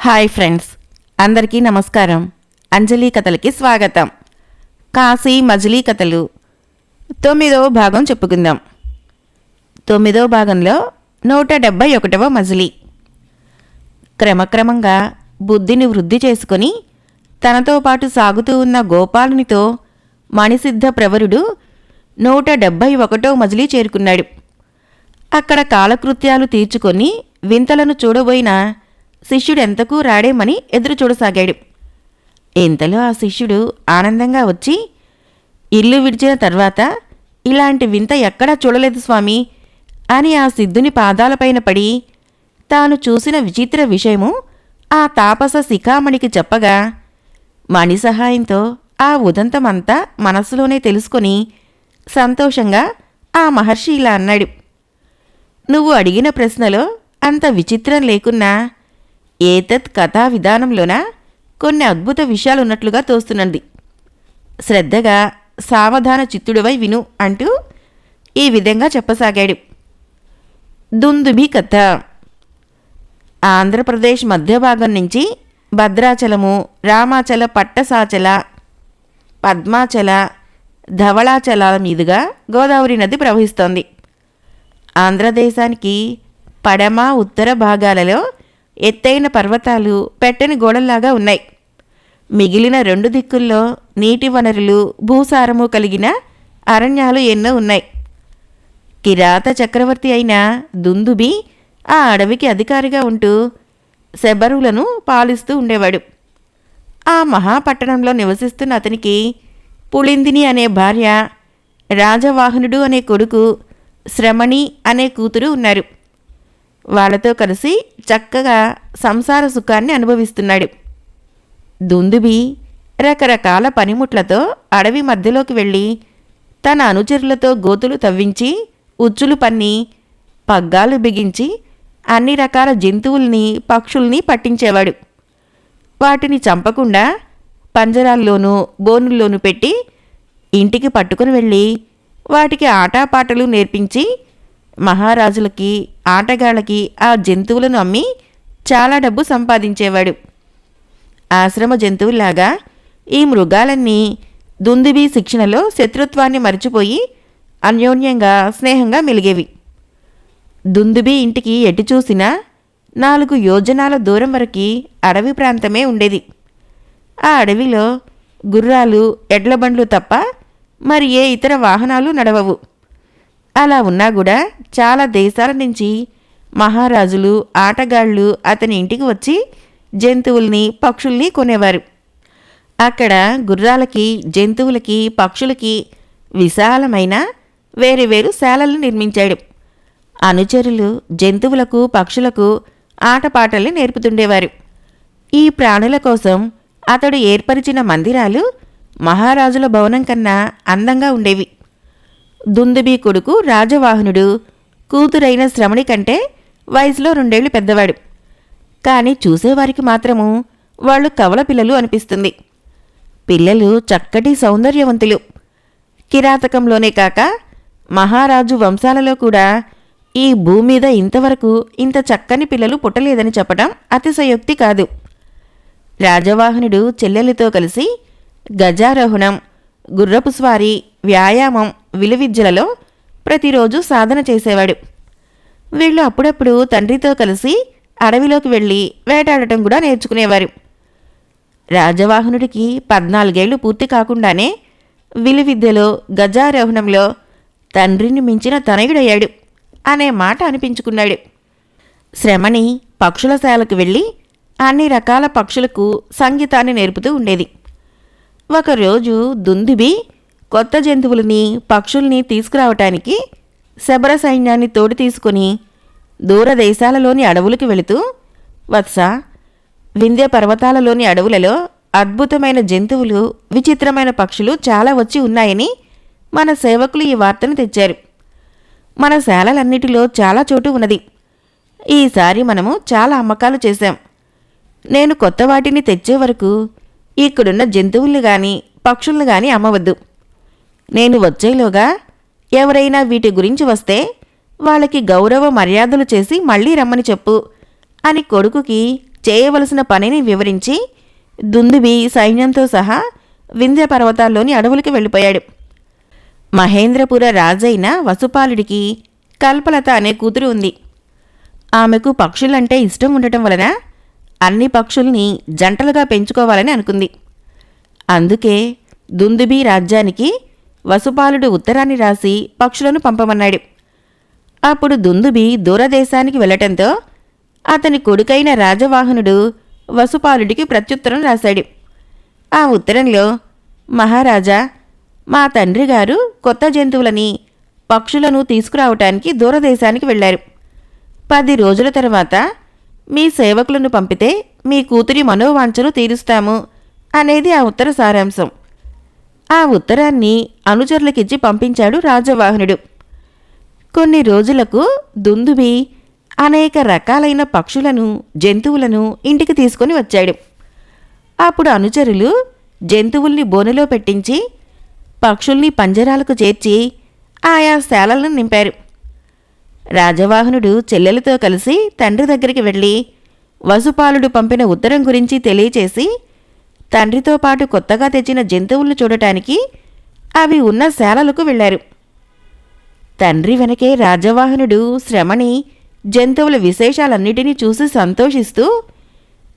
Hi friends, అందరికీ నమస్కారం. అంజలి కథలకి స్వాగతం. కాశీ మజిలీ కథలు 9వ భాగం చెప్పుకుందాం. 9వ భాగంలో 171వ మజిలీ. క్రమక్రమంగా బుద్ధిని వృద్ధి చేసుకుని తనతో పాటు సాగుతూ ఉన్న గోపాలునితో మణిసిద్ధ ప్రవరుడు 171వ మజిలీ చేరుకున్నాడు. అక్కడ కాలకృత్యాలు తీర్చుకొని వింతలను చూడబోయిన శిష్యుడెంతకూ రాడేమని ఎదురుచూడసాగాడు. ఇంతలో ఆ శిష్యుడు ఆనందంగా వచ్చి, ఇల్లు విడిచిన తర్వాత ఇలాంటి వింత ఎక్కడా చూడలేదు స్వామి అని ఆ సిద్ధుని పాదాలపైన పడి తాను చూసిన విచిత్ర విషయము ఆ తాపస శిఖామణికి చెప్పగా, మణి సహాయంతో ఆ ఉదంతమంతా మనస్సులోనే తెలుసుకొని సంతోషంగా ఆ మహర్షి ఇలా అన్నాడు. నువ్వు అడిగిన ప్రశ్నలో అంత విచిత్రం లేకున్నా ఏతత్ కథా విధానంలోన కొన్ని అద్భుత విషయాలున్నట్లుగా తోస్తున్నది. శ్రద్ధగా సావధాన చిత్తుడివై విను అంటూ ఈ విధంగా చెప్పసాగాడు. దుందుభి కథ. ఆంధ్రప్రదేశ్ మధ్య భాగం నుంచి భద్రాచలము, రామాచల, పట్టసాచల, పద్మాచల, ధవళాచలాల మీదుగా గోదావరి నది ప్రవహిస్తోంది. ఆంధ్రదేశానికి పడమ ఉత్తర భాగాలలో ఎత్తైన పర్వతాలు పెట్టని గోడల్లాగా ఉన్నాయి. మిగిలిన 2 దిక్కుల్లో నీటి వనరులు, భూసారము కలిగిన అరణ్యాలు ఎన్నో ఉన్నాయి. కిరాత చక్రవర్తి అయిన దుందుబి ఆ అడవికి అధికారిగా ఉంటూ శబరులను పాలిస్తూ ఉండేవాడు. ఆ మహాపట్టణంలో నివసిస్తున్న అతనికి పుళిందిని అనే భార్య, రాజవాహనుడు అనే కొడుకు, శ్రమణి అనే కూతురు ఉన్నారు. వాళ్లతో కలిసి చక్కగా సంసార సుఖాన్ని అనుభవిస్తున్నాడు. దుందుబి రకరకాల పనిముట్లతో అడవి మధ్యలోకి వెళ్ళి తన అనుచరులతో గోతులు తవ్వించి, ఉచ్చులు పన్ని, పగ్గాలు బిగించి అన్ని రకాల జంతువుల్ని, పక్షుల్ని పట్టించేవాడు. వాటిని చంపకుండా పంజరాల్లోనూ బోనుల్లోనూ పెట్టి ఇంటికి పట్టుకుని వెళ్ళి వాటికి ఆటాపాటలు నేర్పించి మహారాజులకి, ఆటగాళ్ళకి ఆ జంతువులను అమ్మి చాలా డబ్బు సంపాదించేవాడు. ఆశ్రమ జంతువులాగా ఈ మృగాలన్నీ దుందుబి శిక్షణలో శత్రుత్వాన్ని మరిచిపోయి అన్యోన్యంగా, స్నేహంగా మెలిగేవి. దుందుబి ఇంటికి ఎటు చూసినా 4 యోజనాల దూరం వరకు అడవి ప్రాంతమే ఉండేది. ఆ అడవిలో గుర్రాలు, ఎడ్లబండ్లు తప్ప మరి ఏ ఇతర వాహనాలు నడవవు. అలా ఉన్నా కూడా చాలా దేశాల నుంచి మహారాజులు, ఆటగాళ్ళు అతని ఇంటికి వచ్చి జంతువుల్ని, పక్షుల్ని కొనేవారు. అక్కడ గుర్రాలకి, జంతువులకి, పక్షులకి విశాలమైన వేరు శాలలు నిర్మించాడు. అనుచరులు జంతువులకు, పక్షులకు ఆటపాటల్ని నేర్పుతుండేవారు. ఈ ప్రాణుల కోసం అతడు ఏర్పరిచిన మందిరాలు మహారాజుల భవనం కన్నా అందంగా ఉండేవి. దుందుబి కొడుకు రాజవాహనుడు కూతురైన శ్రమణి కంటే వయసులో 2 ఏళ్లు పెద్దవాడు. కాని చూసేవారికి మాత్రము వాళ్ళు కవల పిల్లలు అనిపిస్తుంది. పిల్లలు చక్కటి సౌందర్యవంతులు. కిరాతకంలోనే కాక మహారాజు వంశాలలో కూడా ఈ భూమి మీద ఇంతవరకు ఇంత చక్కని పిల్లలు పుట్టలేదని చెప్పడం అతిశయోక్తి కాదు. రాజవాహనుడు చెల్లెలితో కలిసి గజారోహణం, గుర్రపు స్వారీ, వ్యాయామం, విలువిద్యలలో ప్రతిరోజు సాధన చేసేవాడు. వీళ్ళు అప్పుడప్పుడు తండ్రితో కలిసి అడవిలోకి వెళ్ళి వేటాడటం కూడా నేర్చుకునేవారు. రాజవాహనుడికి 14 ఏళ్లు పూర్తి కాకుండానే విలువిద్యలో, గజారోహణంలో తండ్రిని మించిన తనయుడయ్యాడు అనే మాట అనిపించుకున్నాడు. శ్రమణి పక్షులశాలకు వెళ్ళి అన్ని రకాల పక్షులకు సంగీతాన్ని నేర్పుతూ ఉండేది. ఒకరోజు దుందుబి కొత్త జంతువులని, పక్షుల్ని తీసుకురావటానికి శబర సైన్యాన్ని తోడు తీసుకుని దూరదేశాలలోని అడవులకు వెళుతూ, వత్స, వింధ్య పర్వతాలలోని అడవులలో అద్భుతమైన జంతువులు, విచిత్రమైన పక్షులు చాలా వచ్చి ఉన్నాయని మన సేవకులు ఈ వార్తను తెచ్చారు. మన శాలలన్నిటిలో చాలా చోటు ఉన్నది. ఈసారి మనము చాలా అమ్మకాలు చేశాం. నేను కొత్త వాటిని తెచ్చే వరకు ఇక్కడున్న జంతువుల్ని గాని, పక్షుల్ని గాని అమ్మవద్దు. నేను వచ్చేలోగా ఎవరైనా వీటి గురించి వస్తే వాళ్ళకి గౌరవ మర్యాదలు చేసి మళ్ళీ రమ్మని చెప్పు అని కొడుకుకి చేయవలసిన పనిని వివరించి దుందుబి సైన్యంతో సహా వింధ్య పర్వతాల్లోని అడవులకి వెళ్ళిపోయాడు. మహేంద్రపుర రాజైన వసుపాలుడికి కల్పలత అనే కూతురు ఉంది. ఆమెకు పక్షులంటే ఇష్టం ఉండటం వలన అన్ని పక్షుల్ని జంటలుగా పెంచుకోవాలని అనుకుంది. అందుకే దుందుబి రాజ్యానికి వసుపాలుడు ఉత్తరాన్ని రాసి పక్షులను పంపమన్నాడు. అప్పుడు దుందుబి దూరదేశానికి వెళ్లటంతో అతని కొడుకైన రాజవాహనుడు వసుపాలుడికి ప్రత్యుత్తరం రాశాడు. ఆ ఉత్తరంలో, మహారాజా, మా తండ్రి గారు కొత్త జంతువులని పక్షులను తీసుకురావటానికి దూరదేశానికి వెళ్లారు. 10 రోజుల తర్వాత మీ సేవకులను పంపితే మీ కూతురి మనోవాంఛను తీరుస్తాము అనేది ఆ ఉత్తర సారాంశం. ఆ ఉత్తరాన్ని అనుచరులకిచ్చి పంపించాడు రాజవాహనుడు. కొన్ని రోజులకు దుందుబి అనేక రకాలైన పక్షులను జంతువులను ఇంటికి తీసుకొని వచ్చాడు. అప్పుడు అనుచరులు జంతువుల్ని బోనులో పెట్టించి పక్షుల్ని పంజరాలకు చేర్చి ఆయా శాలలను నింపారు. రాజవాహనుడు చెల్లెలతో కలిసి తండ్రి దగ్గరికి వెళ్ళి వసుపాలుడు పంపిన ఉత్తరం గురించి తెలియచేసి తండ్రితో పాటు కొత్తగా తెచ్చిన జంతువులను చూడటానికి అవి ఉన్న శాలలకు వెళ్లారు. తండ్రి వెనకే రాజవాహనుడు శ్రమని జంతువుల విశేషాలన్నిటినీ చూసి సంతోషిస్తూ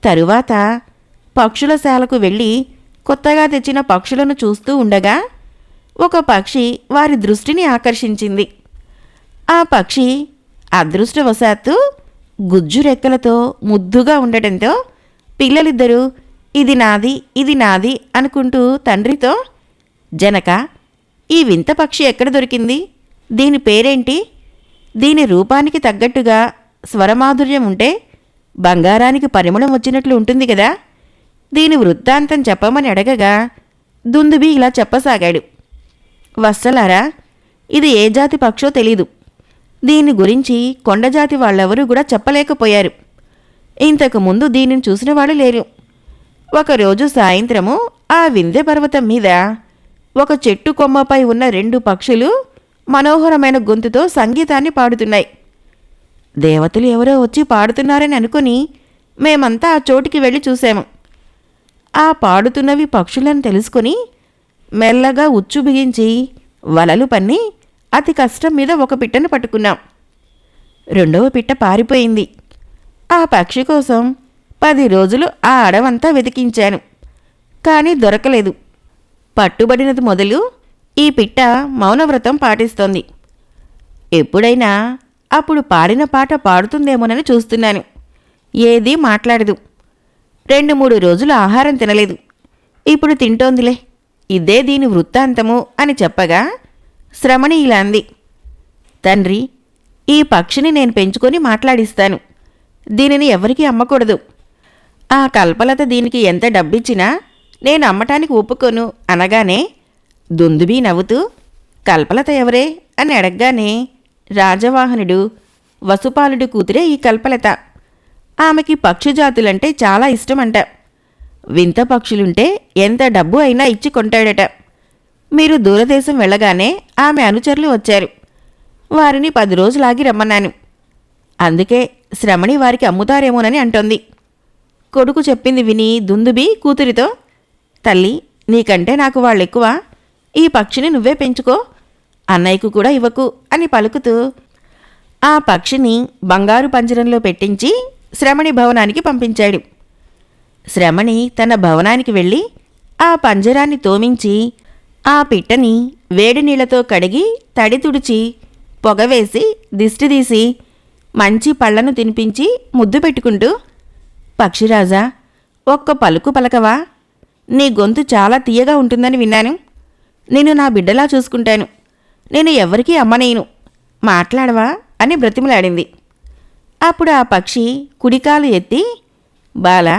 తరువాత పక్షుల శాలకు వెళ్ళి కొత్తగా తెచ్చిన పక్షులను చూస్తూ ఉండగా ఒక పక్షి వారి దృష్టిని ఆకర్షించింది. ఆ పక్షి అదృష్టవశాత్తు గుజ్జు రెక్కలతో ముద్దుగా ఉండటంతో పిల్లలిద్దరూ ఇది నాది ఇది నాది అనుకుంటూ తండ్రితో, జనక, ఈ వింత పక్షి ఎక్కడ దొరికింది? దీని పేరేంటి? దీని రూపానికి తగ్గట్టుగా స్వరమాధుర్యం ఉంటే బంగారానికి పరిమళం వచ్చినట్లు ఉంటుంది కదా, దీని వృత్తాంతం చెప్పమని అడగగా దుందుబి ఇలా చెప్పసాగాడు. వత్సలారా, ఇది ఏ జాతి పక్షో తెలీదు. దీని గురించి కొండజాతి వాళ్ళెవరూ కూడా చెప్పలేకపోయారు. ఇంతకుముందు దీనిని చూసిన వాళ్ళు లేరు. ఒకరోజు సాయంత్రము ఆ వింధ్య పర్వతం మీద ఒక చెట్టు కొమ్మపై ఉన్న 2 పక్షులు మనోహరమైన గొంతుతో సంగీతాన్ని పాడుతున్నాయి. దేవతలు ఎవరో వచ్చి పాడుతున్నారని అనుకుని మేమంతా ఆ చోటికి వెళ్ళి చూశాము. ఆ పాడుతున్నవి పక్షులను తెలుసుకుని మెల్లగా ఉచ్చు బిగించి వలలు పన్ని అతి కష్టం మీద ఒక పిట్టను పట్టుకున్నాం. 2వ పిట్ట పారిపోయింది. ఆ పక్షి కోసం 10 రోజులు ఆ అడవంతా వెతికించాను, కానీ దొరకలేదు. పట్టుబడినది మొదలు ఈ పిట్ట మౌనవ్రతం పాటిస్తోంది. ఎప్పుడైనా అప్పుడు పాడిన పాట పాడుతుందేమోనని చూస్తున్నాను. ఏదీ మాట్లాడదు. 2-3 రోజులు ఆహారం తినలేదు. ఇప్పుడు తింటోందిలే, ఇదే దీని వృత్తాంతము అని చెప్పగా శ్రమణి ఇలా అంది. తండ్రి, ఈ పక్షిని నేను పెంచుకొని మాట్లాడిస్తాను. దీనిని ఎవరికీ అమ్మకూడదు. ఆ కల్పలత దీనికి ఎంత డబ్బిచ్చినా నేను అమ్మటానికి ఒప్పుకోను అనగానే దుందుబి నవ్వుతూ, కల్పలత ఎవరే అని అడగగానే రాజవాహనుడు వసుపాలుడి కూతురే ఈ కల్పలత. ఆమెకి పక్షిజాతులంటే చాలా ఇష్టమంట. వింత పక్షులుంటే ఎంత డబ్బు అయినా ఇచ్చి కొంటాడట. మీరు దూరదేశం వెళ్ళగానే ఆమె అనుచరులు వచ్చారు. వారిని 10 రోజులాగి రమ్మన్నాను. అందుకే శ్రమణి వారికి అమ్ముతారేమోనని అంటోంది. కొడుకు చెప్పింది విని దుందుబి కూతురితో, తల్లి, నీకంటే నాకు వాళ్ళెక్కువ. ఈ పక్షిని నువ్వే పెంచుకో, అన్నయ్యకు కూడా ఇవ్వకు అని పలుకుతూ ఆ పక్షిని బంగారు పంజరంలో పెట్టించి శ్రమణి భవనానికి పంపించాడు. శ్రమణి తన భవనానికి వెళ్ళి ఆ పంజరాన్ని తోమించి ఆ పిట్టని వేడి నీళ్లతో కడిగి తడి తుడిచి పొగవేసి దిష్టిదీసి మంచి పళ్లను తినిపించి ముద్దు పెట్టుకుంటూ, పక్షిరాజా, ఒక్క పలుకు పలకవా? నీ గొంతు చాలా తీయగా ఉంటుందని విన్నాను. నేను నా బిడ్డలా చూసుకుంటాను. నేను ఎవరికీ అమ్మనేను. మాట్లాడవా అని బ్రతిమలాడింది. అప్పుడు ఆ పక్షి కుడికాలు ఎత్తి, బాలా,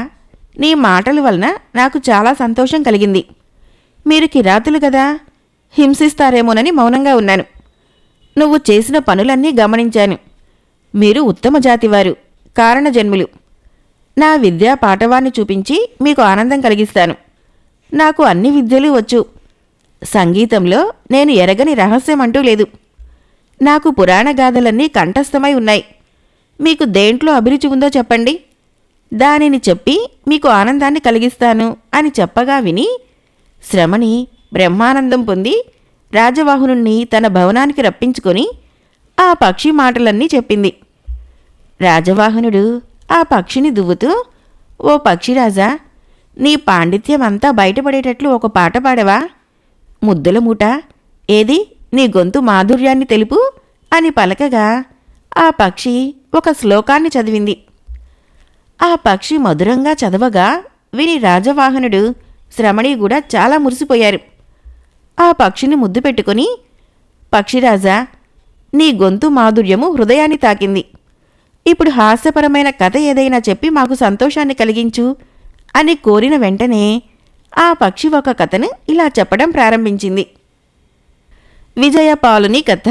నీ మాటల వలన నాకు చాలా సంతోషం కలిగింది. మీరు కిరాతులు కదా, హింసిస్తారేమోనని మౌనంగా ఉన్నాను. నువ్వు చేసిన పనులన్నీ గమనించాను. మీరు ఉత్తమ జాతివారు, కారణజన్ములు. నా విద్యా పాఠవాన్ని చూపించి మీకు ఆనందం కలిగిస్తాను. నాకు అన్ని విద్యలు వచ్చు. సంగీతంలో నేను ఎరగని రహస్యం అంటూ లేదు. నాకు పురాణ గాథలన్నీ కంఠస్థమై ఉన్నాయి. మీకు దేంట్లో అభిరుచి ఉందో చెప్పండి. దానిని చెప్పి మీకు ఆనందాన్ని కలిగిస్తాను అని చెప్పగా విని శ్రమణి బ్రహ్మానందం పొంది రాజవాహనుణ్ణి తన భవనానికి రప్పించుకొని ఆ పక్షి మాటలన్నీ చెప్పింది. రాజవాహనుడు ఆ పక్షిని దువ్వుతూ, ఓ పక్షిరాజా, నీ పాండిత్యం అంతా బయటపడేటట్లు ఒక పాట పాడవా? ముద్దుల మూట, ఏది నీ గొంతు మాధుర్యాన్ని తెలుపు అని పలకగా ఆ పక్షి ఒక శ్లోకాన్ని చదివింది. ఆ పక్షి మధురంగా చదవగా విని రాజవాహనుడు శ్రమణి కూడా చాలా మురిసిపోయారు. ఆ పక్షిని ముద్దు పెట్టుకుని, పక్షిరాజా, నీ గొంతు మాధుర్యము హృదయాన్ని తాకింది. ఇప్పుడు హాస్యపరమైన కథ ఏదైనా చెప్పి మాకు సంతోషాన్ని కలిగించు అని కోరిన వెంటనే ఆ పక్షి ఒక కథను ఇలా చెప్పడం ప్రారంభించింది. విజయపాలుని కథ.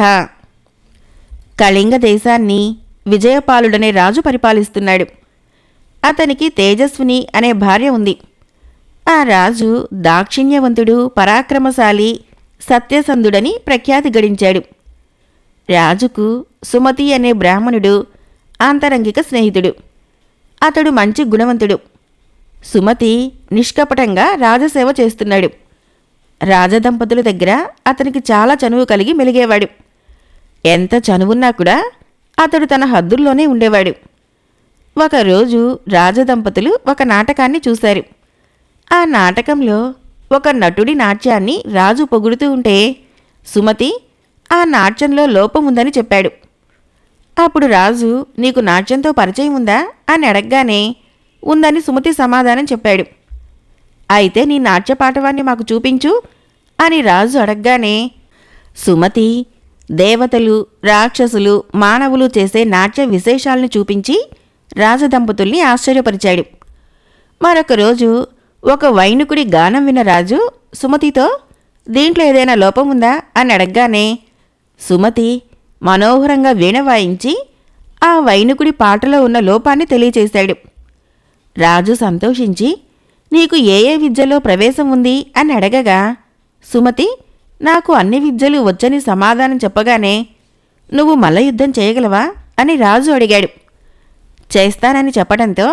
కళింగ దేశాన్ని విజయపాలుడనే రాజు పరిపాలిస్తున్నాడు. అతనికి తేజస్విని అనే భార్య ఉంది. ఆ రాజు దాక్షిణ్యవంతుడు, పరాక్రమశాలి, సత్యసంధుడని ప్రఖ్యాతి గడించాడు. రాజుకు సుమతి అనే బ్రాహ్మణుడు ఆంతరంగిక స్నేహితుడు. అతడు మంచి గుణవంతుడు. సుమతి నిష్కపటంగా రాజసేవ చేస్తున్నాడు. రాజదంపతుల దగ్గర అతనికి చాలా చనువు కలిగి మెలిగేవాడు. ఎంత చనువున్నా కూడా అతడు తన హద్దుల్లోనే ఉండేవాడు. ఒకరోజు రాజదంపతులు ఒక నాటకాన్ని చూశారు. ఆ నాటకంలో ఒక నటుడి నాట్యాన్ని రాజు పొగుడుతూ ఉంటే సుమతి ఆ నాట్యంలో లోపం ఉందని చెప్పాడు. అప్పుడు రాజు, నీకు నాట్యంతో పరిచయం ఉందా అని అడగగానే ఉందని సుమతి సమాధానం చెప్పాడు. అయితే నీ నాట్యపాటవాన్ని మాకు చూపించు అని రాజు అడగగానే సుమతి దేవతలు, రాక్షసులు, మానవులు చేసే నాట్య విశేషాలను చూపించి రాజదంపతుల్ని ఆశ్చర్యపరిచాడు. మరొక రోజు ఒక వైణికుడి గానం విన్న రాజు సుమతితో, దీంట్లో ఏదైనా లోపం ఉందా అని అడగగానే సుమతి మనోహరంగా వీణ వాయించి ఆ వైణికుడి పాటలో ఉన్న లోపాన్ని తెలియచేశాడు. రాజు సంతోషించి, నీకు ఏ ఏ విద్యలో ప్రవేశం ఉంది అని అడగగా సుమతి నాకు అన్ని విద్యలు వచ్చని సమాధానం చెప్పగానే నువ్వు మల్లయుద్ధం చేయగలవా అని రాజు అడిగాడు. చేస్తానని చెప్పడంతో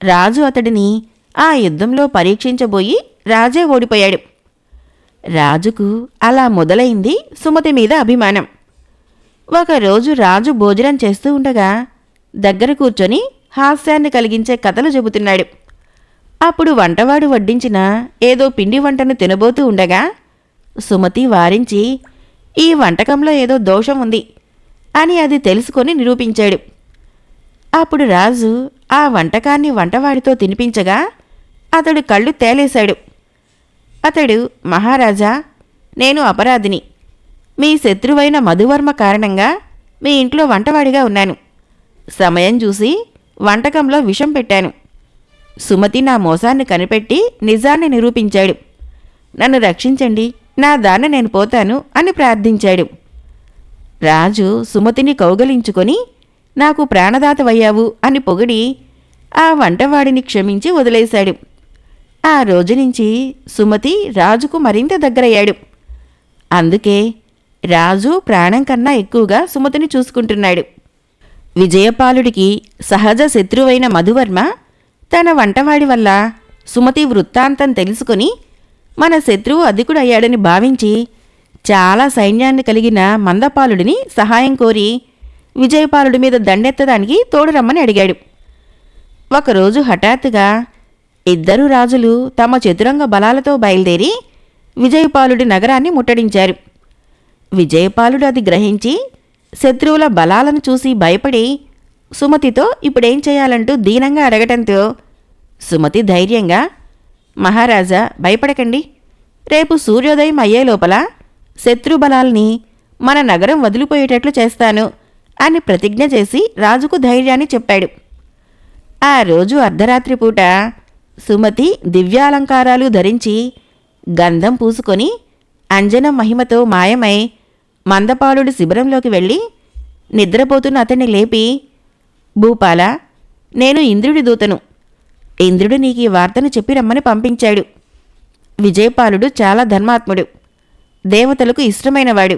రాజు అతడిని ఆ యుద్ధంలో పరీక్షించబోయి రాజే ఓడిపోయాడు. రాజుకు అలా మొదలైంది సుమతి మీద అభిమానం. ఒకరోజు రాజు భోజనం చేస్తూ ఉండగా దగ్గర కూర్చొని హాస్యాన్ని కలిగించే కథలు చెబుతున్నాడు. అప్పుడు వంటవాడు వడ్డించిన ఏదో పిండి వంటను తినబోతూ ఉండగా సుమతి వారించి, ఈ వంటకంలో ఏదో దోషం ఉంది అని అది తెలుసుకొని నిరూపించాడు. అప్పుడు రాజు ఆ వంటకాన్ని వంటవాడితో తినిపించగా అతడు కళ్ళు తేలేశాడు. అతడు, మహారాజా, నేను అపరాధిని. మీ శత్రువైన మధువర్మ కారణంగా మీ ఇంట్లో వంటవాడిగా ఉన్నాను. సమయం చూసి వంటకంలో విషం పెట్టాను. సుమతి నా మోసాన్ని కనిపెట్టి నిజాన్ని నిరూపించాడు. నన్ను రక్షించండి, నా దాన్ని నేను పోతాను అని ప్రార్థించాడు. రాజు సుమతిని కౌగలించుకొని, నాకు ప్రాణదాతవయ్యావు అని పొగిడి ఆ వంటవాడిని క్షమించి వదిలేశాడు. ఆ రోజు నుంచి సుమతి రాజుకు మరింత దగ్గరయ్యాడు. అందుకే రాజు ప్రాణం కన్నా ఎక్కువగా సుమతిని చూసుకుంటున్నాడు. విజయపాలుడికి సహజ శత్రువైన మధువర్మ తన వంటవాడి వల్ల సుమతి వృత్తాంతం తెలుసుకొని మన శత్రువు అధికుడయ్యాడని భావించి చాలా సైన్యాన్ని కలిగిన మందపాలుడిని సహాయం కోరి విజయపాలుడి మీద దండెత్తడానికి తోడు రమ్మని అడిగాడు. ఒకరోజు హఠాత్తుగా ఇద్దరు రాజులు తమ చతురంగ బలాలతో బయలుదేరి విజయపాలుడి నగరాన్ని ముట్టడించారు. విజయపాలుడు అది గ్రహించి శత్రువుల బలాలను చూసి భయపడి సుమతితో ఇప్పుడేం చేయాలంటూ దీనంగా అడగటంతో సుమతి ధైర్యంగా, మహారాజా, భయపడకండి. రేపు సూర్యోదయం అయ్యే లోపల శత్రుబలాల్ని మన నగరం వదిలిపోయేటట్లు చేస్తాను అని ప్రతిజ్ఞ చేసి రాజుకు ధైర్యాన్ని చెప్పాడు. ఆ రోజు అర్ధరాత్రి పూట సుమతి దివ్యాలంకారాలు ధరించి గంధం పూసుకొని అంజనం మహిమతో మాయమై మందపాలుడి శిబిరంలోకి వెళ్ళి నిద్రపోతున్న అతన్ని లేపి, భూపాల, నేను ఇంద్రుడి దూతను. ఇంద్రుడు నీకు ఈ వార్తను చెప్పి రమ్మని పంపించాడు. విజయపాలుడు చాలా ధర్మాత్ముడు, దేవతలకు ఇష్టమైనవాడు.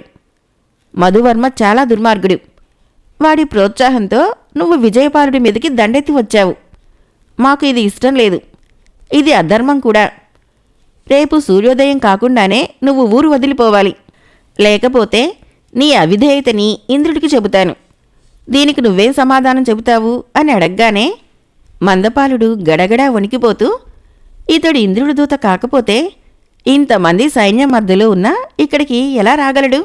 మధువర్మ చాలా దుర్మార్గుడు. వాడి ప్రోత్సాహంతో నువ్వు విజయపాలుడి మీదకి దండెత్తి వచ్చావు. మాకు ఇది ఇష్టం లేదు. ఇది అధర్మం కూడా. రేపు సూర్యోదయం కాకుండానే నువ్వు ఊరు వదిలిపోవాలి. లేకపోతే నీ అవిధేయతని ఇంద్రుడికి చెబుతాను. దీనికి నువ్వేం సమాధానం చెబుతావు అని అడగ్గానే మందపాలుడు గడగడా వణికిపోతూ, ఇతడు ఇంద్రుడి దూత కాకపోతే ఇంతమంది సైన్యం మధ్యలో ఉన్నా ఇక్కడికి ఎలా రాగలడు?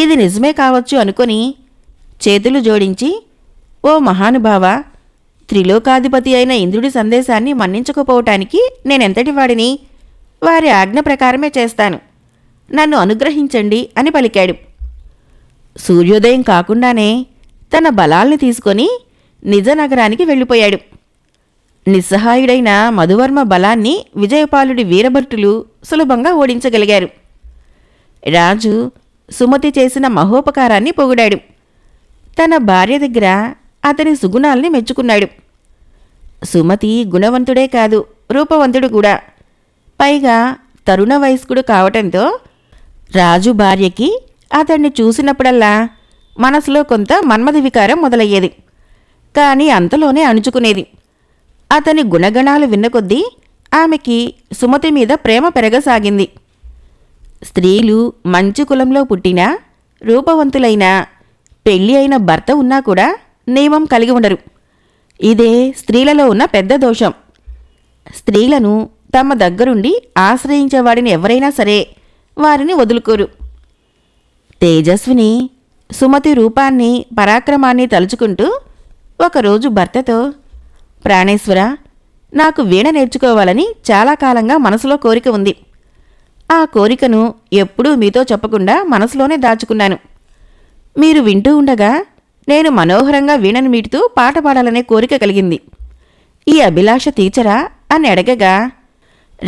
ఇది నిజమే కావచ్చు అనుకొని చేతులు జోడించి, ఓ మహానుభావ, త్రిలోకాధిపతి అయిన ఇంద్రుడి సందేశాన్ని మన్నించకపోవటానికి నేనెంతటి వాడిని? వారి ఆజ్ఞ ప్రకారమే చేస్తాను. నన్ను అనుగ్రహించండి అని పలికాడు. సూర్యోదయం కాకుండానే తన బలాల్ని తీసుకొని నిజనగరానికి వెళ్ళిపోయాడు. నిస్సహాయుడైన మధువర్మ బలాన్ని విజయపాలుడి వీరభటులు సులభంగా ఓడించగలిగారు. రాజు సుమతి చేసిన మహోపకారాన్ని పొగిడాడు. తన భార్య దగ్గర అతని సుగుణాల్ని మెచ్చుకున్నాడు. సుమతి గుణవంతుడే కాదు, రూపవంతుడు కూడా. పైగా తరుణ వయస్కుడు కావటంతో రాజు భార్యకి అతన్ని చూసినప్పుడల్లా మనసులో కొంత మన్మథ వికారం మొదలయ్యేది. కానీ అంతలోనే అణుచుకునేది. అతని గుణగణాలు విన్న కొద్దీ ఆమెకి సుమతి మీద ప్రేమ పెరగసాగింది. స్త్రీలు మంచి కులంలో పుట్టినా, రూపవంతులైన, పెళ్ళి అయిన భర్త ఉన్నా కూడా నియమం కలిగి ఉండరు. ఇదే స్త్రీలలో ఉన్న పెద్ద దోషం. స్త్రీలను తమ దగ్గరుండి ఆశ్రయించేవాడిని ఎవరైనా సరే వారిని వదులుకోరు. తేజస్విని సుమతి రూపాన్ని, పరాక్రమాన్ని తలుచుకుంటూ ఒకరోజు భర్తతో, ప్రాణేశ్వర, నాకు వీణ నేర్చుకోవాలని చాలా కాలంగా మనసులో కోరిక ఉంది. ఆ కోరికను ఎప్పుడూ మీతో చెప్పకుండా మనసులోనే దాచుకున్నాను. మీరు వింటూ ఉండగా నేను మనోహరంగా వీణను మీటుతూ పాట పాడాలనే కోరిక కలిగింది. ఈ అభిలాష తీర్చరా అని అడగగా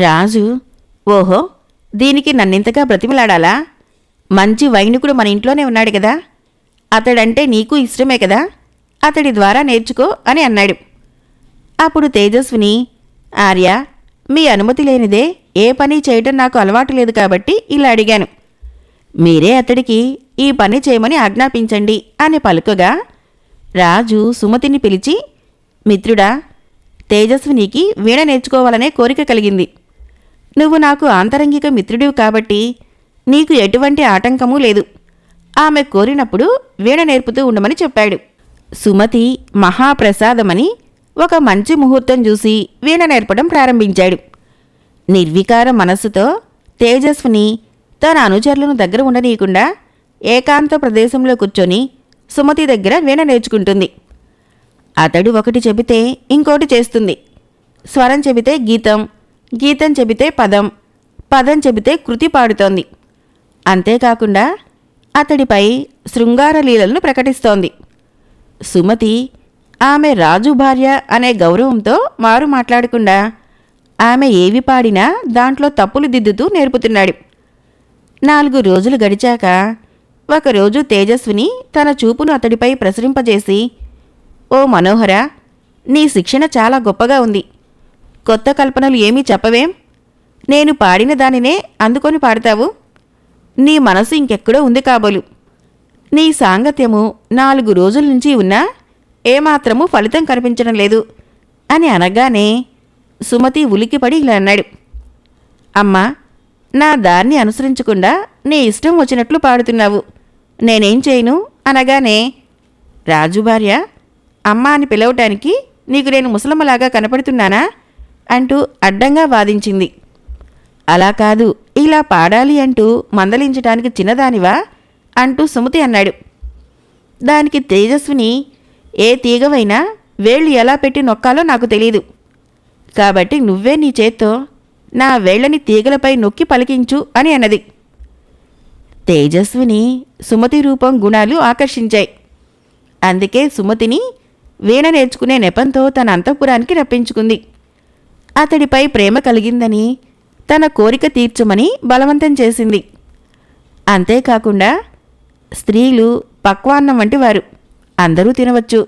రాజు, ఓహో, దీనికి నన్నింతగా బ్రతిమలాడాలా? మంచి వైణికుడు మన ఇంట్లోనే ఉన్నాడు కదా, అతడంటే నీకు ఇష్టమే కదా, అతడి ద్వారా నేర్చుకో అని అన్నాడు. అప్పుడు తేజస్విని, ఆర్య, మీ అనుమతి లేనిదే ఏ పని చేయటం నాకు అలవాటు లేదు కాబట్టి ఇలా అడిగాను. మీరే అతడికి ఈ పని చేయమని ఆజ్ఞాపించండి అని పలుకగా రాజు సుమతిని పిలిచి, మిత్రుడా, తేజస్వినికి వీణ నేర్చుకోవాలనే కోరిక కలిగింది. నువ్వు నాకు ఆంతరంగిక మిత్రుడివి కాబట్టి నీకు ఎటువంటి ఆటంకమూ లేదు. ఆమె కోరినప్పుడు వీణ నేర్పుతూ ఉండమని చెప్పాడు. సుమతి మహాప్రసాదమని ఒక మంచి ముహూర్తం చూసి వీణ నేర్పడం ప్రారంభించాడు. నిర్వికార మనస్సుతో తేజస్విని తన అనుచరులను దగ్గర ఉండనీయకుండా ఏకాంత ప్రదేశంలో కూర్చొని సుమతి దగ్గర వీణ నేర్చుకుంటుంది. అతడు ఒకటి చెబితే ఇంకోటి చేస్తుంది. స్వరం చెబితే గీతం, గీతం చెబితే పదం, పదం చెబితే కృతి పాడుతోంది. అంతేకాకుండా అతడిపై శృంగార లీలలను ప్రకటిస్తోంది. సుమతి ఆమె రాజు భార్య అనే గౌరవంతో మారు మాట్లాడకుండా ఆమె ఏవి పాడినా దాంట్లో తప్పులు దిద్దుతూ నేర్పుతున్నాడు. 4 రోజులు గడిచాక ఒకరోజు తేజస్విని తన చూపును అతడిపై ప్రసరింపజేసి, ఓ మనోహర, నీ శిక్షణ చాలా గొప్పగా ఉంది. కొత్త కల్పనలు ఏమీ చెప్పవేం? నేను పాడిన దానినే అందుకొని పాడతావు. నీ మనసు ఇంకెక్కడో ఉంది కాబోలు. నీ సాంగత్యము 4 రోజుల నుంచి ఉన్నా ఏమాత్రమూ ఫలితం కనిపించడం లేదు అని అనగానే సుమతి ఉలిక్కిపడి ఇలా అన్నాడు. అమ్మా, నా దారిని అనుసరించకుండా నీ ఇష్టం వచ్చినట్లు పాడుతున్నావు. నేనేం చేయను అనగానే రాజు భార్య, అమ్మ అని పిలవటానికి నీకు నేను ముసలమ్మలాగా కనపడుతున్నానా అంటూ అడ్డంగా వాదించింది. అలా కాదు, ఇలా పాడాలి అంటూ మందలించటానికి చిన్నదానివా అంటూ సుమతి అన్నాడు. దానికి తేజస్విని, ఏ తీగవైనా వేళ్ళు ఎలా పెట్టి నొక్కాలో నాకు తెలీదు. కాబట్టి నువ్వే నీ చేత్తో నా వేళ్లని తీగలపై నొక్కి పలికించు అని అన్నది. తేజస్విని సుమతి రూపం, గుణాలు ఆకర్షించాయి. అందుకే సుమతిని వీణ నేర్చుకునే నెపంతో తన అంతఃపురానికి రప్పించుకుంది. అతడిపై ప్రేమ కలిగిందని తన కోరిక తీర్చమని బలవంతం చేసింది. అంతేకాకుండా స్త్రీలు పక్వాన్నం వంటి వారు, అందరూ తినవచ్చు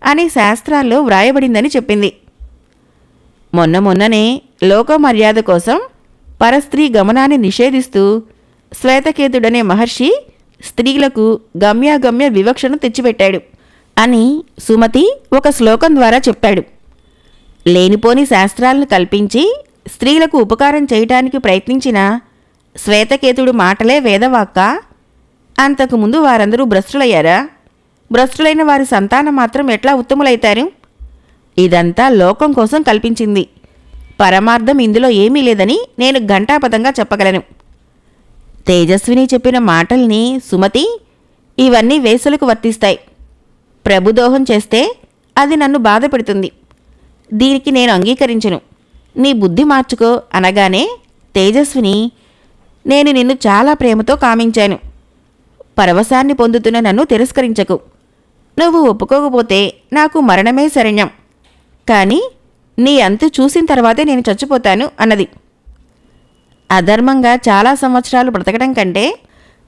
అని శాస్త్రాల్లో వ్రాయబడిందని చెప్పింది. మొన్ననే లోకమర్యాద కోసం పరస్త్రీ గమనాన్ని నిషేధిస్తూ శ్వేతకేతుడనే మహర్షి స్త్రీలకు గమ్యాగమ్య వివక్షను తెచ్చిపెట్టాడు అని సుమతి ఒక శ్లోకం ద్వారా చెప్పాడు. లేనిపోని శాస్త్రాలను కల్పించి స్త్రీలకు ఉపకారం చేయటానికి ప్రయత్నించిన శ్వేతకేతుడు మాటలే వేదవాక్క? అంతకుముందు వారందరూ భ్రష్టులయ్యారా? భ్రష్టులైన వారి సంతానం మాత్రం ఎట్లా ఉత్తములైతారు? ఇదంతా లోకం కోసం కల్పించింది. పరమార్థం ఇందులో ఏమీ లేదని నేను ఘంటాపథంగా చెప్పగలను. తేజస్విని చెప్పిన మాటల్ని సుమతి, ఇవన్నీ వేసలకు వర్తిస్తాయి. ప్రభుదోహం చేస్తే అది నన్ను బాధ పెడుతుంది. దీనికి నేను అంగీకరించను. నీ బుద్ధి మార్చుకో అనగానే తేజస్విని, నేను నిన్ను చాలా ప్రేమతో కామించాను. పరవశాన్ని పొందుతున్న నన్ను తిరస్కరించకు. నువ్వు ఒప్పుకోకపోతే నాకు మరణమే శరణ్యం. కానీ నీ అంతు చూసిన తర్వాతే నేను చచ్చిపోతాను అన్నది. అధర్మంగా చాలా సంవత్సరాలు బ్రతకడం కంటే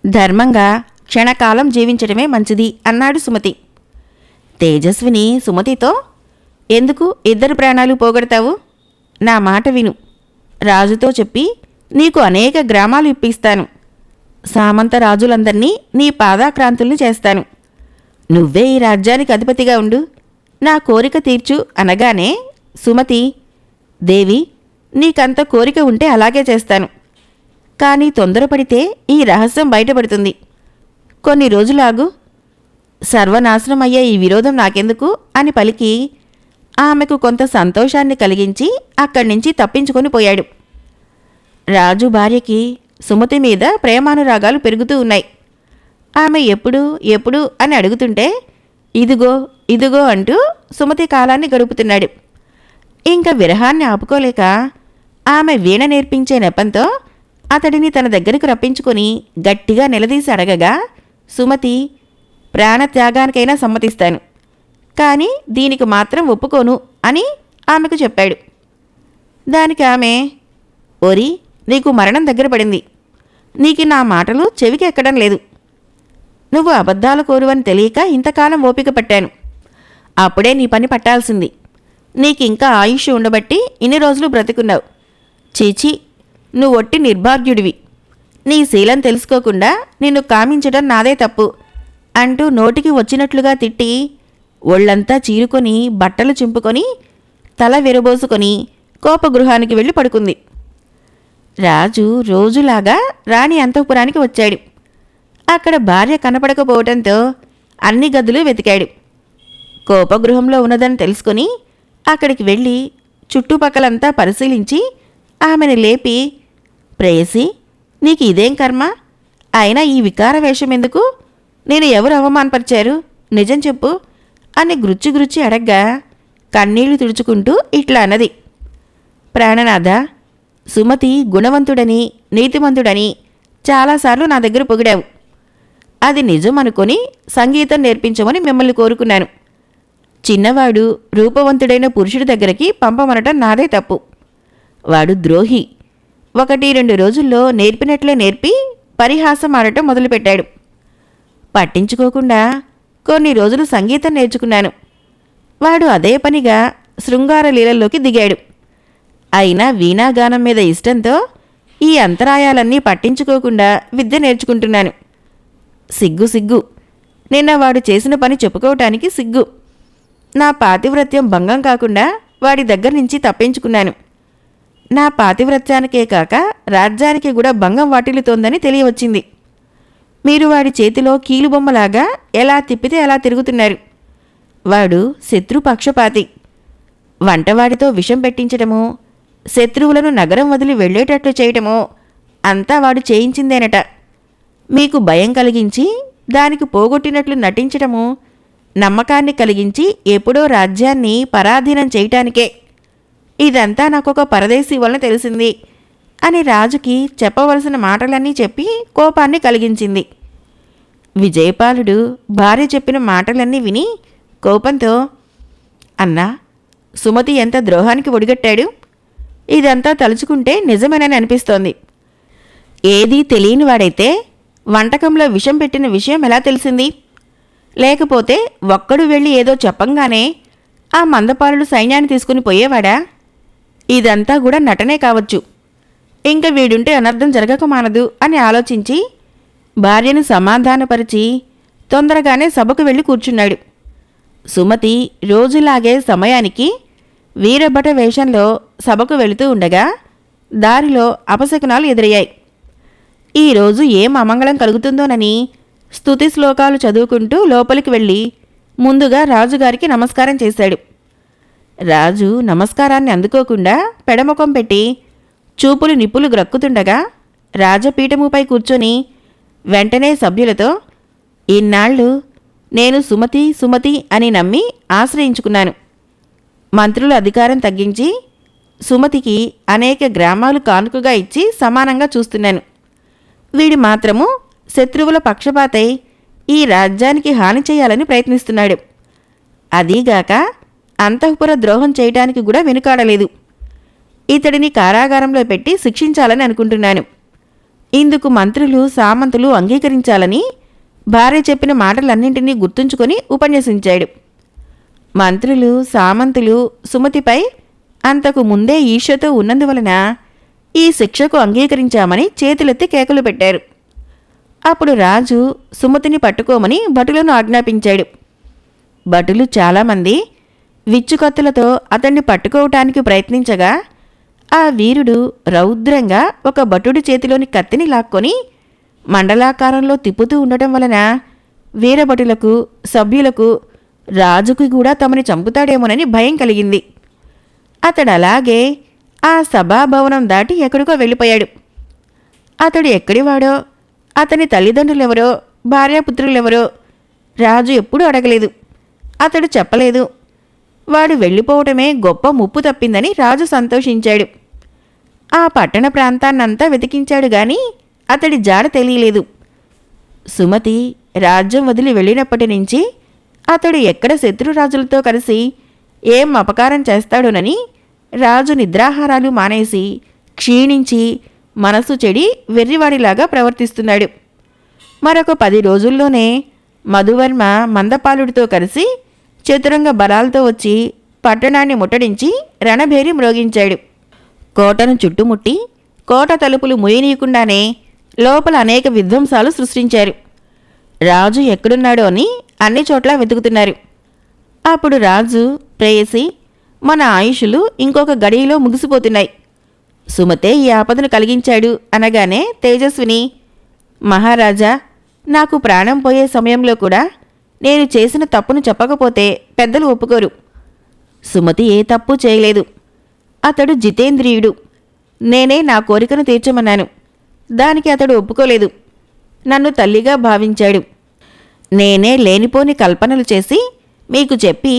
ధర్మంగా క్షణకాలం జీవించడమే మంచిది అన్నాడు సుమతి. తేజస్విని సుమతితో, ఎందుకు ఇద్దరు ప్రాణాలు పోగొడతావు? నా మాట విను. రాజుతో చెప్పి నీకు అనేక గ్రామాలు ఇప్పిస్తాను. సామంత రాజులందర్నీ నీ పాదాక్రాంతుల్ని చేస్తాను. నువ్వే ఈ రాజ్యానికి అధిపతిగా ఉండు. నా కోరిక తీర్చు అనగానే సుమతి, దేవి, నీకంత కోరిక ఉంటే అలాగే చేస్తాను. కానీ తొందరపడితే ఈ రహస్యం బయటపడుతుంది. కొన్ని రోజులాగు. సర్వనాశనమయ్యే ఈ విరోధం నాకెందుకు అని పలికి ఆమెకు కొంత సంతోషాన్ని కలిగించి అక్కడి నుంచి తప్పించుకొని పోయాడు. రాజు భార్యకి సుమతి మీద ప్రేమానురాగాలు పెరుగుతూ ఉన్నాయి. ఆమె ఎప్పుడు ఎప్పుడు అని అడుగుతుంటే ఇదిగో ఇదిగో అంటూ సుమతి కాలాన్ని గడుపుతున్నాడు. ఇంకా విరహాన్ని ఆపుకోలేక ఆమె వీణ నేర్పించే నెపంతో అతడిని తన దగ్గరకు రప్పించుకొని గట్టిగా నిలదీసి అడగగా సుమతి, ప్రాణత్యాగానికైనా సమ్మతిస్తాను, కానీ దీనికి మాత్రం ఒప్పుకోను అని ఆమెకు చెప్పాడు. దానికి ఆమె, ఓరి, నీకు మరణం దగ్గర పడింది. నీకు నా మాటలు చెవికి ఎక్కడం లేదు. నువ్వు అబద్ధాల కోరువని తెలియక ఇంతకాలం ఓపిక పట్టాను. అప్పుడే నీ పని పట్టాల్సింది. నీకింకా ఆయుష్ ఉండబట్టి ఇన్ని రోజులు బ్రతికున్నావు. చీచి, నువ్వు ఒట్టి నిర్భాగ్యుడివి. నీ శీలం తెలుసుకోకుండా నిన్ను కామించడం నాదే తప్పు అంటూ నోటికి వచ్చినట్లుగా తిట్టి ఒళ్ళంతా చీరుకొని బట్టలు చింపుకొని తల విరబోసుకొని కోపగృహానికి వెళ్ళి పడుకుంది. రాజు రోజులాగా రాణి అంతఃపురానికి వచ్చాడు. అక్కడ భార్య కనపడకపోవడంతో అన్ని గదులు వెతికాడు. కోపగృహంలో ఉన్నదని తెలుసుకొని అక్కడికి వెళ్ళి చుట్టుపక్కలంతా పరిశీలించి ఆమెను లేపి, ప్రేయసి, నీకు ఇదేం కర్మ? అయినా ఈ వికార వేషం ఎందుకు? నేను ఎవరు అవమానపరిచారు? నిజం చెప్పు అని గుచ్చి గుచ్చి అడగ్గా కన్నీళ్లు తుడుచుకుంటూ ఇట్లా అన్నది. ప్రాణనాథ, సుమతి గుణవంతుడని నీతిమంతుడని చాలాసార్లు నా దగ్గర పొగిడావు. అది నిజం అనుకొని సంగీతం నేర్పించమని మిమ్మల్ని కోరుకున్నాను. చిన్నవాడు రూపవంతుడైన పురుషుడి దగ్గరికి పంపమనటం నాదే తప్పు. వాడు ద్రోహి. 1-2 రోజుల్లో నేర్పినట్లే నేర్పి పరిహాసం ఆడటం మొదలుపెట్టాడు. పట్టించుకోకుండా కొన్ని రోజులు సంగీతం నేర్చుకున్నాను. వాడు అదే పనిగా శృంగార లీలల్లోకి దిగాడు. అయినా వీణాగానం మీద ఇష్టంతో ఈ అంతరాయాలన్నీ పట్టించుకోకుండా విద్య నేర్చుకుంటున్నాను. సిగ్గు సిగ్గు, నిన్న వాడు చేసిన పని చెప్పుకోవటానికి సిగ్గు. నా పాతివ్రత్యం భంగం కాకుండా వాడి దగ్గర నుంచి తప్పించుకున్నాను. నా పాతివ్రత్యానికే కాక రాజ్యానికి కూడా భంగం వాటిల్లుతోందని తెలియవచ్చింది. మీరు వాడి చేతిలో కీలుబొమ్మలాగా ఎలా తిప్పితే అలా తిరుగుతున్నారు. వాడు శత్రుపక్షపాతి. వంటవాడితో విషం పెట్టించడమో, శత్రువులను నగరం వదిలి వెళ్ళేటట్లు చేయటమో అంతా వాడు చేయించిందేనట. మీకు భయం కలిగించి దానికి పోగొట్టినట్లు నటించటము, నమ్మకాన్ని కలిగించి ఎప్పుడో రాజ్యాన్ని పరాధీనం చేయటానికే. ఇదంతా నాకొక పరదేశీ వలన తెలిసింది అని రాజుకి చెప్పవలసిన మాటలన్నీ చెప్పి కోపాన్ని కలిగించింది. విజయపాలుడు భార్య చెప్పిన మాటలన్నీ విని కోపంతో, అన్నా, సుమతి ఎంత ద్రోహానికి ఒడిగట్టాడు. ఇదంతా తలుచుకుంటే నిజమేనని అనిపిస్తోంది. ఏదీ తెలియనివాడైతే వంటకంలో విషం పెట్టిన విషయం ఎలా తెలిసింది? లేకపోతే ఒక్కడు వెళ్ళి ఏదో చెప్పంగానే ఆ మందపాలుడు సైన్యాన్ని తీసుకుని పోయేవాడా? ఇదంతా కూడా నటనే కావచ్చు. ఇంక వీడుంటే అనర్థం జరగక మానదు అని ఆలోచించి భార్యను సమాధానపరిచి తొందరగానే సభకు వెళ్ళి కూర్చున్నాడు. సుమతి రోజులాగే సమయానికి వీరభట వేషంలో సభకు వెళుతూ ఉండగా దారిలో అపశకునాలు ఎదురయ్యాయి. ఈరోజు ఏం అమంగళం కలుగుతుందోనని స్తుతి శ్లోకాలు చదువుకుంటూ లోపలికి వెళ్ళి ముందుగా రాజుగారికి నమస్కారం చేశాడు. రాజు నమస్కారాన్ని అందుకోకుండా పెడముఖం పెట్టి చూపులు నిప్పులు గ్రక్కుతుండగా రాజపీఠముపై కూర్చొని వెంటనే సభ్యులతో, ఇన్నాళ్ళు నేను సుమతి సుమతి అని నమ్మి ఆశ్రయించుకున్నాను. మంత్రుల అధికారం తగ్గించి సుమతికి అనేక గ్రామాలు కానుకగా ఇచ్చి సమానంగా చూస్తున్నాను. వీడి మాత్రము శత్రువుల పక్షపాతై ఈ రాజ్యానికి హాని చేయాలని ప్రయత్నిస్తున్నాడు. అదీగాక అంతఃపుర ద్రోహం చేయటానికి కూడా వెనుకాడలేదు. ఇతడిని కారాగారంలో పెట్టి శిక్షించాలని అనుకుంటున్నాను. ఇందుకు మంత్రులు సామంతులు అంగీకరించాలని భార్య చెప్పిన మాటలన్నింటినీ గుర్తుంచుకొని ఉపన్యసించాడు. మంత్రులు సామంతులు సుమతిపై అంతకు ముందే ఈర్ష్యతో ఉన్నందువలన ఈ శిక్షకు అంగీకరించామని చేతులెత్తి కేకలు పెట్టారు. అప్పుడు రాజు సుమతిని పట్టుకోమని భటులను ఆజ్ఞాపించాడు. భటులు చాలామంది విచ్చుకత్తులతో అతన్ని పట్టుకోవటానికి ప్రయత్నించగా ఆ వీరుడు రౌద్రంగా ఒక భటుడి చేతిలోని కత్తిని లాక్కొని మండలాకారంలో తిప్పుతూ ఉండటం వలన వీరభటులకు సభ్యులకు రాజుకి కూడా తమని చంపుతాడేమోనని భయం కలిగింది. అతడలాగే ఆ సభాభవనం దాటి ఎక్కడికో వెళ్ళిపోయాడు. అతడు ఎక్కడివాడో, అతని తల్లిదండ్రులెవరో, భార్యాపుత్రులెవరో రాజు ఎప్పుడూ అడగలేదు. అతడు చెప్పలేదు. వాడు వెళ్ళిపోవటమే గొప్ప ముప్పు తప్పిందని రాజు సంతోషించాడు. ఆ పట్టణ ప్రాంతాన్నంతా వెతికించాడు గాని అతడి జాడ తెలియలేదు. సుమతి రాజ్యం వదిలి వెళ్ళినప్పటి నుంచి అతడు ఎక్కడ శత్రురాజులతో కలిసి ఏం అపకారం చేస్తాడోనని రాజు నిద్రాహారాలు మానేసి క్షీణించి మనసు చెడి వెర్రివాడిలాగా ప్రవర్తిస్తున్నాడు. మరొక 10 రోజుల్లోనే మధువర్మ మందపాలుడితో కలిసి చతురంగ బలాలతో వచ్చి పట్టణాన్ని ముట్టడించి రణభేరి మ్రోగించాడు. కోటను చుట్టుముట్టి కోట తలుపులు ముయ్యనీయకుండానే లోపల అనేక విధ్వంసాలు సృష్టించారు. రాజు ఎక్కడున్నాడో అని అన్ని చోట్ల వెతుకుతున్నారు. అప్పుడు రాజు ప్రేయసి, మన ఆయుషులు ఇంకొక గడియలో ముగిసిపోతున్నాయి. సుమతే ఈ ఆపదను కలిగించాడు అనగానే తేజస్విని, మహారాజా, నాకు ప్రాణం పోయే సమయంలో కూడా నేను చేసిన తప్పును చెప్పకపోతే పెద్దలు ఒప్పుకోరు. సుమతి ఏ తప్పు చేయలేదు. అతడు జితేంద్రియుడు. నేనే నా కోరికను తీర్చమన్నాను. దానికి అతడు ఒప్పుకోలేదు. నన్ను తల్లిగా భావించాడు. నేనే లేనిపోని కల్పనలు చేసి మీకు చెప్పి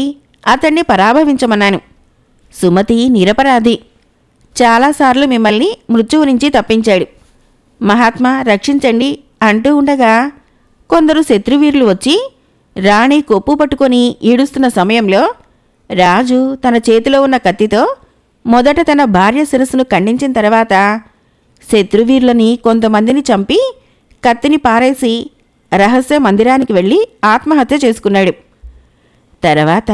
అతన్ని పరాభవించమన్నాను. సుమతి నిరపరాధి. చాలాసార్లు మిమ్మల్ని మృత్యువు నుంచి తప్పించాడు. మహాత్మా రక్షించండి అంటూ ఉండగా కొందరు శత్రువీరులు వచ్చి రాణి కొప్పు పట్టుకొని ఈడుస్తున్న సమయంలో రాజు తన చేతిలో ఉన్న కత్తితో మొదట తన భార్య శిరస్సును ఖండించిన తర్వాత శత్రువీరులని కొంతమందిని చంపి కత్తిని పారేసి రహస్య మందిరానికి వెళ్ళి ఆత్మహత్య చేసుకున్నాడు. తర్వాత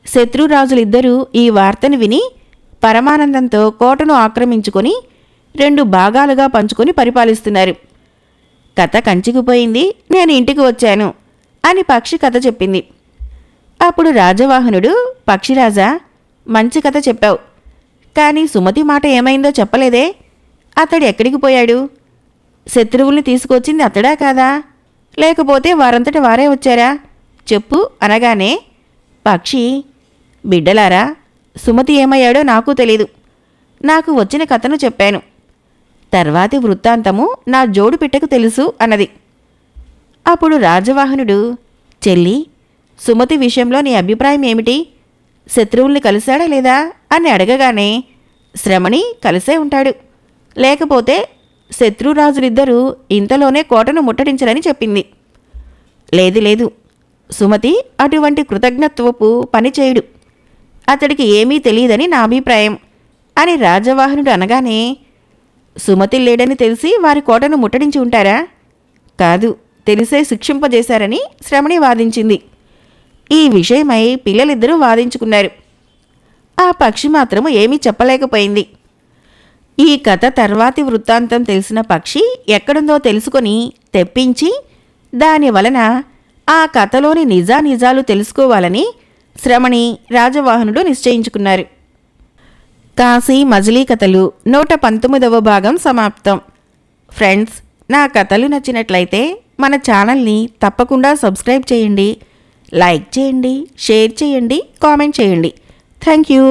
శత్రురాజులిద్దరూ ఈ వార్తను విని పరమానందంతో కోటను ఆక్రమించుకొని 2 భాగాలుగా పంచుకొని పరిపాలిస్తున్నారు. కథ కంచికిపోయింది, నేను ఇంటికి వచ్చాను అని పక్షి కథ చెప్పింది. అప్పుడు రాజవాహనుడు, పక్షిరాజా, మంచి కథ చెప్పావు, కానీ సుమతి మాట ఏమైందో చెప్పలేదే. అతడు ఎక్కడికి పోయాడు? శత్రువుల్ని తీసుకొచ్చింది అతడా కాదా, లేకపోతే వారంతట వారే వచ్చారా? చెప్పు అనగానే పక్షి, బిడ్డలారా, సుమతి ఏమయ్యాడో నాకు తెలీదు. నాకు వచ్చిన కథను చెప్పాను. తర్వాతి వృత్తాంతము నా జోడు పిట్టకు తెలుసు అన్నది. అప్పుడు రాజవాహనుడు, చెల్లి, సుమతి విషయంలో నీ అభిప్రాయం ఏమిటి? శత్రువుల్ని కలిశాడా లేదా అని అడగగానే శ్రమణి కలిసే ఉంటాడు, లేకపోతే శత్రురాజులిద్దరూ ఇంతలోనే కోటను ముట్టడించరని చెప్పింది. లేదు లేదు, సుమతి అటువంటి కృతజ్ఞత్వపు పని చేయడు. అతడికి ఏమీ తెలియదని నా అభిప్రాయం అని రాజవాహనుడు అనగానే, సుమతి లేడని తెలిసి వారి కోటను ముట్టడించి ఉంటారా? కాదు, తెలిసే శిక్షింపజేశారని శ్రమణి వాదించింది. ఈ విషయమై పిల్లలిద్దరూ వాదించుకున్నారు. ఆ పక్షి మాత్రము ఏమీ చెప్పలేకపోయింది. ఈ కథ తర్వాతి వృత్తాంతం తెలిసిన పక్షి ఎక్కడుందో తెలుసుకొని తెప్పించి దాని వలన ఆ కథలోని నిజానిజాలు తెలుసుకోవాలని శ్రమణి రాజవాహనుడు నిశ్చయించుకున్నారు. కాశీ మజిలీ కథలు 119వ భాగం సమాప్తం. ఫ్రెండ్స్, నా కథలు నచ్చినట్లయితే మన ఛానల్ని తప్పకుండా సబ్స్క్రైబ్ చేయండి, లైక్ చేయండి, షేర్ చేయండి, కామెంట్ చేయండి. Thank you.